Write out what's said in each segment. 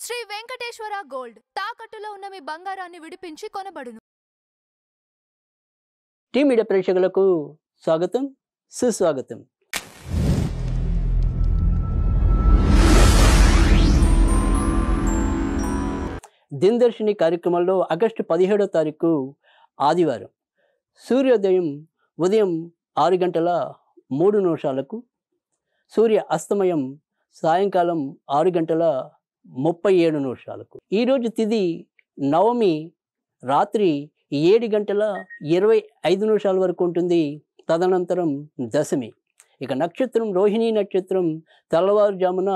Shri Venkateswara gold తాకట్టులో ఉన్న మీ బంగారాన్ని విడిపించి కొనబడును. టీ మీడియా ప్రేక్షకులకు స్వాగతం, సుస్వాగతం. దినదర్శిని కార్యక్రమంలో ఆగస్టు 17వ తారీఖు ఆదివారం సూర్యోదయం ఉదయం 6:03 సూర్య అస్తమయం సాయంకాలం 6:37. ఈరోజు తిథి నవమి రాత్రి 7:25 వరకు ఉంటుంది. తదనంతరం దశమి. ఇక నక్షత్రం రోహిణీ నక్షత్రం తెల్లవారుజామున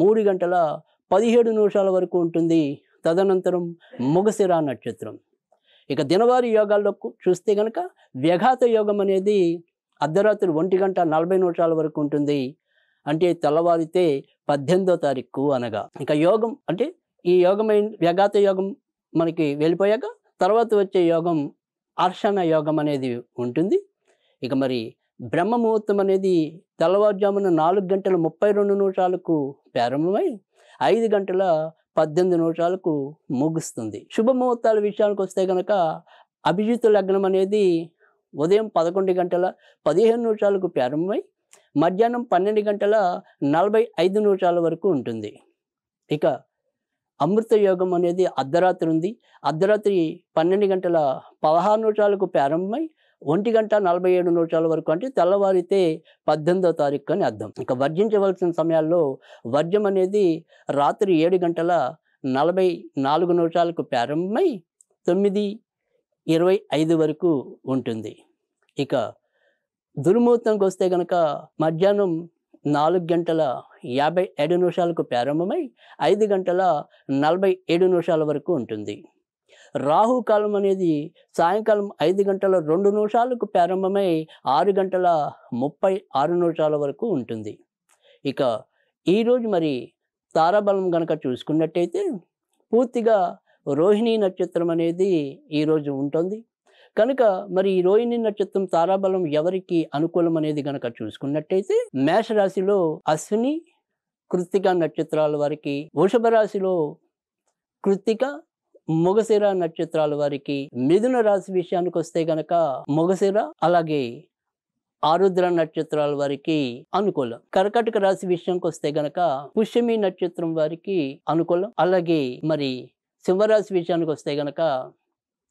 3:17 వరకు ఉంటుంది. తదనంతరం మృగశిర నక్షత్రం. ఇక దినవారీ యోగాల్లో చూస్తే కనుక వ్యఘాత యోగం అనేది అర్ధరాత్రి 1:40 వరకు ఉంటుంది. అంటే తెల్లవారితే 18వ తారీఖు అనగా. ఇక యోగం అంటే ఈ యోగమైన వ్యఘాత యోగం మనకి వెళ్ళిపోయాక తర్వాత వచ్చే యోగం అర్షణ యోగం అనేది ఉంటుంది. ఇక మరి బ్రహ్మ ముహూర్తం అనేది తెల్లవారుజామున 4:32 ప్రారంభమై 5:18 ముగుస్తుంది. శుభముహూర్తాల విషయానికి వస్తే కనుక అభిజిత్ లగ్నం అనేది ఉదయం 11:15 ప్రారంభమై మధ్యాహ్నం 12:45 వరకు ఉంటుంది. ఇక అమృత యోగం అనేది అర్ధరాత్రి ఉంది. అర్ధరాత్రి 12:16 ప్రారంభమై 1:47 వరకు, అంటే తెల్లవారితే 18వ తారీఖు అని అర్థం. ఇక వర్జించవలసిన సమయాల్లో వర్జం అనేది రాత్రి 7:44 ప్రారంభమై 9:25 వరకు ఉంటుంది. ఇక దుర్ముహూర్తంకి వస్తే కనుక మధ్యాహ్నం 4:57 ప్రారంభమై 5:47 వరకు ఉంటుంది. రాహుకాలం అనేది సాయంకాలం 5:02 ప్రారంభమై 6:36 వరకు ఉంటుంది. ఇక ఈరోజు మరి తారాబలం కనుక చూసుకున్నట్టయితే పూర్తిగా రోహిణీ నక్షత్రం అనేది ఈరోజు ఉంటుంది. కనుక మరి ఈ రోహిణీ నక్షత్రం తారాబలం ఎవరికి అనుకూలం అనేది కనుక చూసుకున్నట్టయితే మేషరాశిలో అశ్విని కృత్తిక నక్షత్రాల వారికి, వృషభ రాశిలో కృత్తిక మృగశిర నక్షత్రాల వారికి, మిథున రాశి విషయానికి వస్తే గనక మృగశిర అలాగే ఆరుద్ర నక్షత్రాల వారికి అనుకూలం. కర్కాటక రాశి విషయానికి వస్తే గనక పుష్యమి నక్షత్రం వారికి అనుకూలం. అలాగే మరి సింహరాశి విషయానికి వస్తే గనక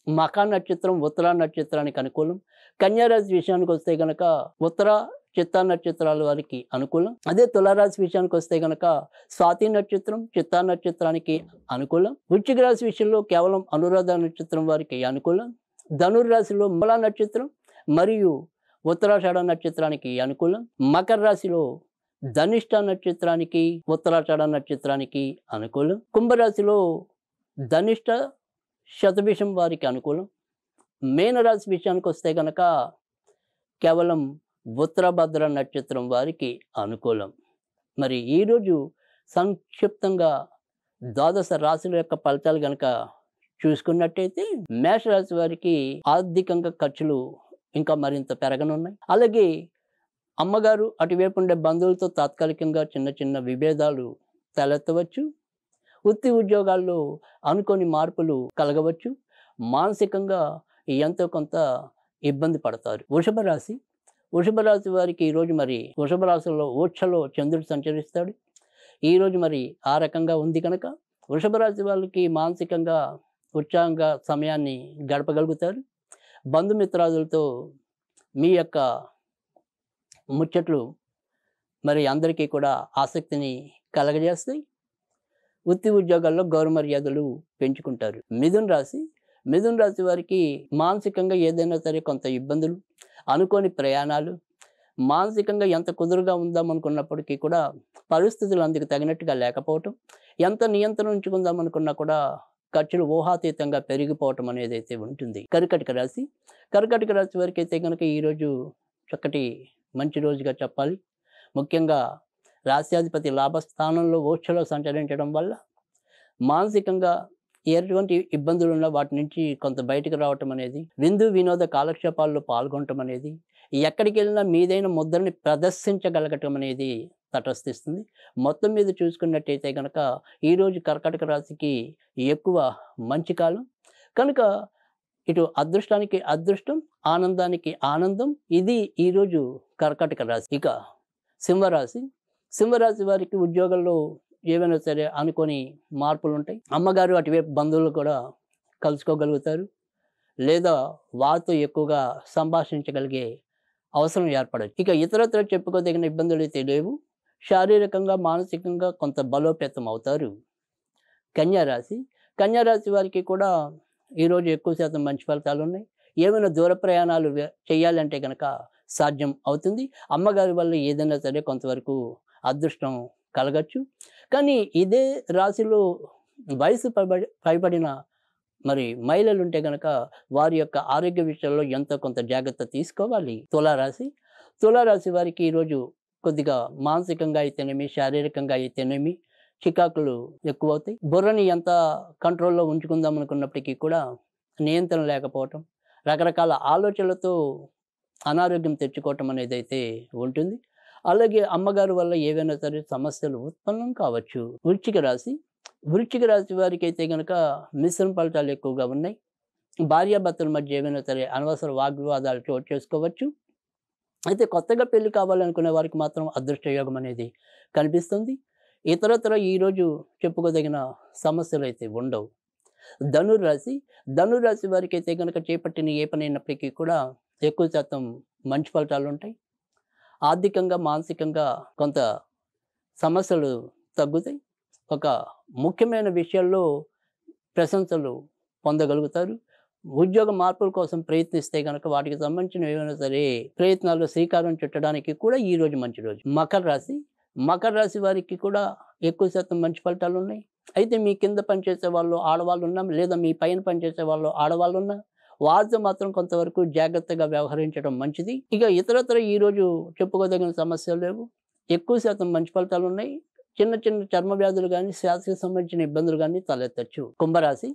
మఖా నక్షత్రం ఉత్తర నక్షత్రానికి అనుకూలం. కన్యారాశి విషయానికి వస్తే గనక ఉత్తర చిత్తా నక్షత్రాల వారికి అనుకూలం. అదే తులారాశి విషయానికి వస్తే గనక స్వాతి నక్షత్రం చిత్తా నక్షత్రానికి అనుకూలం. వృశ్చిక రాశి విషయంలో కేవలం అనురాధ నక్షత్రం వారికి అనుకూలం. ధనుర్రాశిలో మూలా నక్షత్రం మరియు ఉత్తరాషాఢ నక్షత్రానికి అనుకూలం. మకర రాశిలో ధనిష్ట నక్షత్రానికి ఉత్తరాషాఢ నక్షత్రానికి అనుకూలం. కుంభరాశిలో ధనిష్ట శతభిషం వారికి అనుకూలం. మీనరాశి విషయానికి వస్తే కనుక కేవలం ఉత్తరభద్ర నక్షత్రం వారికి అనుకూలం. మరి ఈరోజు సంక్షిప్తంగా ద్వాదశ రాశుల యొక్క ఫలితాలు కనుక చూసుకున్నట్టయితే మేషరాశి వారికి ఆర్థికంగా ఖర్చులు ఇంకా మరింత పెరగనున్నాయి. అలాగే అమ్మగారు అటువైపు ఉండే బంధువులతో తాత్కాలికంగా చిన్న చిన్న విభేదాలు తలెత్తవచ్చు. వృత్తి ఉద్యోగాల్లో అనుకోని మార్పులు కలగవచ్చు. మానసికంగా ఎంతో కొంత ఇబ్బంది పడతారు. వృషభ రాశి వారికి ఈరోజు మరి వృషభ రాశిలో ఓక్షలో చంద్రుడు సంచరిస్తాడు. ఈరోజు మరి ఆ రకంగా ఉంది కనుక వృషభ రాశి వాళ్ళకి మానసికంగా ఉత్సాహంగా సమయాన్ని గడపగలుగుతారు. బంధుమిత్రాదులతో మీ యొక్క ముచ్చట్లు మరి అందరికీ కూడా ఆసక్తిని కలగజేస్తాయి. వృత్తి ఉద్యోగాల్లో గౌరవ మర్యాదలు పెంచుకుంటారు. మిథున రాశి వారికి మానసికంగా ఏదైనా సరే కొంత ఇబ్బందులు, అనుకోని ప్రయాణాలు, మానసికంగా ఎంత కుదురుగా ఉందామనుకున్నప్పటికీ కూడా పరిస్థితులు అందుకు తగినట్టుగా లేకపోవటం, ఎంత నియంత్రణ ఉంచుకుందామనుకున్నా కూడా ఖర్చులు ఊహాతీతంగా పెరిగిపోవటం అనేది అయితే ఉంటుంది. కర్కాటక రాశి వారికి అయితే కనుక ఈరోజు చక్కటి మంచి రోజుగా చెప్పాలి. ముఖ్యంగా రాశ్యాధిపతి లాభస్థానంలో ఓక్షలో సంచరించడం వల్ల మానసికంగా ఎటువంటి ఇబ్బందులు ఉన్నా వాటి నుంచి కొంత బయటకు రావటం అనేది, విందు వినోద కాలక్షేపాల్లో పాల్గొనటం అనేది, ఎక్కడికి వెళ్ళినా మీదైన ముద్రని ప్రదర్శించగలగటం అనేది తటస్థిస్తుంది. మొత్తం మీద చూసుకున్నట్టయితే గనక ఈరోజు కర్కాటక రాశికి ఎక్కువ మంచి కాలం. కనుక ఇటు అదృష్టానికి అదృష్టం, ఆనందానికి ఆనందం. ఇది ఈరోజు కర్కాటక రాశి. ఇక సింహరాశి. సింహరాశి వారికి ఉద్యోగంలో ఏవైనా సరే అనుకోని మార్పులు ఉంటాయి. అమ్మగారు అటువైపు బంధువులు కూడా కలుసుకోగలుగుతారు, లేదా వారితో ఎక్కువగా సంభాషించగలిగే అవసరం ఏర్పడచ్చు. ఇక ఇతరత్ర చెప్పుకోదగిన ఇబ్బందులు అయితే లేవు. శారీరకంగా మానసికంగా కొంత బలోపేతం అవుతారు. కన్యారాశి. కన్యారాశి వారికి కూడా ఈరోజు ఎక్కువ శాతం మంచి ఫలితాలు ఉన్నాయి. ఏమైనా దూర ప్రయాణాలు చేయాలంటే కనుక సాధ్యం అవుతుంది. అమ్మగారి వల్ల ఏదైనా సరే కొంతవరకు అదృష్టం కలగచ్చు. కానీ ఇదే రాశిలో వయసు పైబడిన మరి మహిళలు ఉంటే కనుక వారి యొక్క ఆరోగ్య విషయాల్లో ఎంతో కొంత జాగ్రత్త తీసుకోవాలి. తులారాశి. తులారాశి వారికి ఈరోజు కొద్దిగా మానసికంగా అయితేనేమి, శారీరకంగా అయితేనేమి చికాకులు ఎక్కువ అవుతాయి. బుర్రని ఎంత కంట్రోల్లో ఉంచుకుందాం అనుకున్నప్పటికీ కూడా నియంత్రణ లేకపోవటం, రకరకాల ఆలోచనలతో అనారోగ్యం తెచ్చుకోవటం అనేది అయితే ఉంటుంది. అలాగే అమ్మగారు వల్ల ఏవైనా సరే సమస్యలు ఉత్పన్నం కావచ్చు. వృశ్చిక రాశి. వృశ్చిక రాశి వారికి అయితే కనుక మిశ్రమ ఫలితాలు ఎక్కువగా ఉన్నాయి. భార్యాభర్తల మధ్య ఏమైనా సరే అనవసర వాగ్వివాదాలు చోటు చేసుకోవచ్చు. అయితే కొత్తగా పెళ్లి కావాలనుకునే వారికి మాత్రం అదృష్ట యోగం అనేది కనిపిస్తుంది. ఇతరత్ర ఈరోజు చెప్పుకోదగిన సమస్యలు అయితే ఉండవు. ధనుర్రాశి. ధనుర్రాశి వారికి అయితే కనుక చేపట్టిన ఏ పని అయినప్పటికీ కూడా ఎక్కువ శాతం మంచి ఫలితాలు ఉంటాయి. ఆర్థికంగా, మానసికంగా కొంత సమస్యలు తగ్గుతాయి. ఒక ముఖ్యమైన విషయాల్లో ప్రశంసలు పొందగలుగుతారు. ఉద్యోగ మార్పుల కోసం ప్రయత్నిస్తే కనుక వాటికి సంబంధించిన ఏమైనా సరే ప్రయత్నాల్లో శ్రీకారం చుట్టడానికి కూడా ఈరోజు మంచి రోజు. మకర రాశి. మకర రాశి వారికి కూడా ఎక్కువ శాతం మంచి ఫలితాలు ఉన్నాయి. అయితే మీ కింద పనిచేసే వాళ్ళు ఆడవాళ్ళు ఉన్నా, లేదా మీ పైన పనిచేసే వాళ్ళు ఆడవాళ్ళు ఉన్నా, వారితో మాత్రం కొంతవరకు జాగ్రత్తగా వ్యవహరించడం మంచిది. ఇక ఇతరత్ర ఈరోజు చెప్పుకోదగిన సమస్యలు లేవు. ఎక్కువ శాతం మంచి ఫలితాలు ఉన్నాయి. చిన్న చిన్న చర్మ వ్యాధులు కానీ, శ్వాసకి సంబంధించిన ఇబ్బందులు కానీ తలెత్తచ్చు. కుంభరాశి.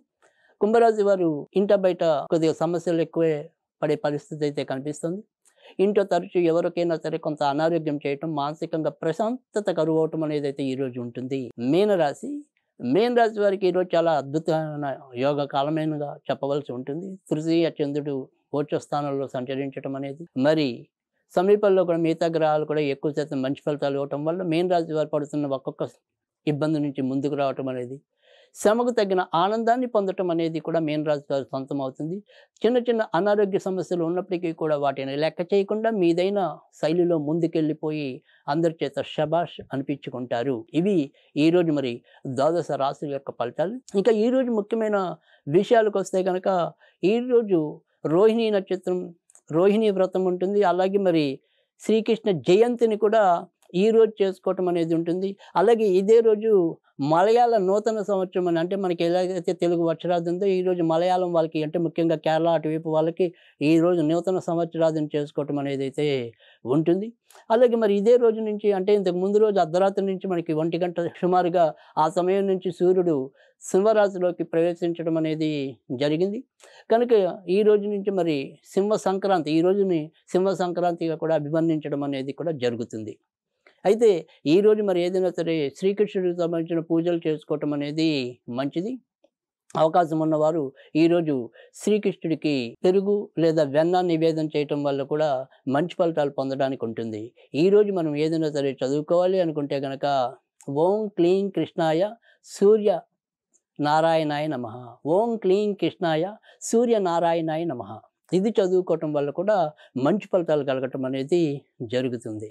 కుంభరాశి వారు ఇంట బయట కొద్దిగా సమస్యలు ఎక్కువే పడే పరిస్థితి అయితే కనిపిస్తుంది. ఇంట్లో తరచూ ఎవరికైనా సరే కొంత అనారోగ్యం చేయటం, మానసికంగా ప్రశాంతత కరువవటం అనేది అయితే ఈరోజు ఉంటుంది. మీనరాశి. మీనరాశి వారికి ఈరోజు చాలా అద్భుతమైన యోగ కాలమైనగా చెప్పవలసి ఉంటుంది. తృతీయ చంద్రుడు గోచర స్థానంలో సంచరించడం అనేది, మరి సమీపంలో కూడా మిగతా గ్రహాలు కూడా ఎక్కువ శాతం మంచి ఫలితాలు ఇవ్వటం వల్ల మీనరాశి వారు పడుతున్న ఒక్కొక్క ఇబ్బంది నుంచి ముందుకు రావటం అనేది, శ్రమకు తగిన ఆనందాన్ని పొందటం అనేది కూడా మీనరాశి వారి సొంతం అవుతుంది. చిన్న చిన్న అనారోగ్య సమస్యలు ఉన్నప్పటికీ కూడా వాటిని లెక్క చేయకుండా మీదైన శైలిలో ముందుకెళ్ళిపోయి అందరి చేత షబాష్ అనిపించుకుంటారు. ఇవి ఈరోజు మరి ద్వాదశ రాశుల యొక్క ఫలితాలు. ఇంకా ఈరోజు ముఖ్యమైన విషయాలకు వస్తే కనుక ఈరోజు రోహిణీ నక్షత్రం, రోహిణీ వ్రతం ఉంటుంది. అలాగే మరి శ్రీకృష్ణ జయంతిని కూడా ఈరోజు చేసుకోవటం అనేది ఉంటుంది. అలాగే ఇదే రోజు మలయాళ నూతన సంవత్సరం అని, అంటే మనకి ఎలాగైతే తెలుగు వచ్చరాది ఉందో ఈరోజు మలయాళం వాళ్ళకి, అంటే ముఖ్యంగా కేరళ అటువైపు వాళ్ళకి ఈరోజు నూతన సంవత్సరాదిని చేసుకోవటం అనేది అయితే ఉంటుంది. అలాగే మరి ఇదే రోజు నుంచి, అంటే ఇంతకు ముందు రోజు అర్ధరాత్రి నుంచి మనకి 1 గంట సుమారుగా ఆ సమయం నుంచి సూర్యుడు సింహరాశిలోకి ప్రవేశించడం అనేది జరిగింది. కనుక ఈ రోజు నుంచి మరి సింహ సంక్రాంతి, ఈ రోజుని సింహ సంక్రాంతిగా కూడా అభివర్ణించడం అనేది కూడా జరుగుతుంది. అయితే ఈరోజు మరి ఏదైనా సరే శ్రీకృష్ణుడికి సంబంధించిన పూజలు చేసుకోవటం అనేది మంచిది. అవకాశం ఉన్నవారు ఈరోజు శ్రీకృష్ణుడికి పెరుగు లేదా వెన్న నివేదన చేయటం వల్ల కూడా మంచి ఫలితాలు పొందడానికి ఉంటుంది. ఈరోజు మనం ఏదైనా సరే చదువుకోవాలి అనుకుంటే కనుక ఓం క్లీం కృష్ణాయ సూర్య నారాయణాయ నమః, ఓం క్లీం కృష్ణాయ సూర్య నారాయణాయ నమః, ఇది చదువుకోవటం వల్ల కూడా మంచి ఫలితాలు కలగటం అనేది జరుగుతుంది.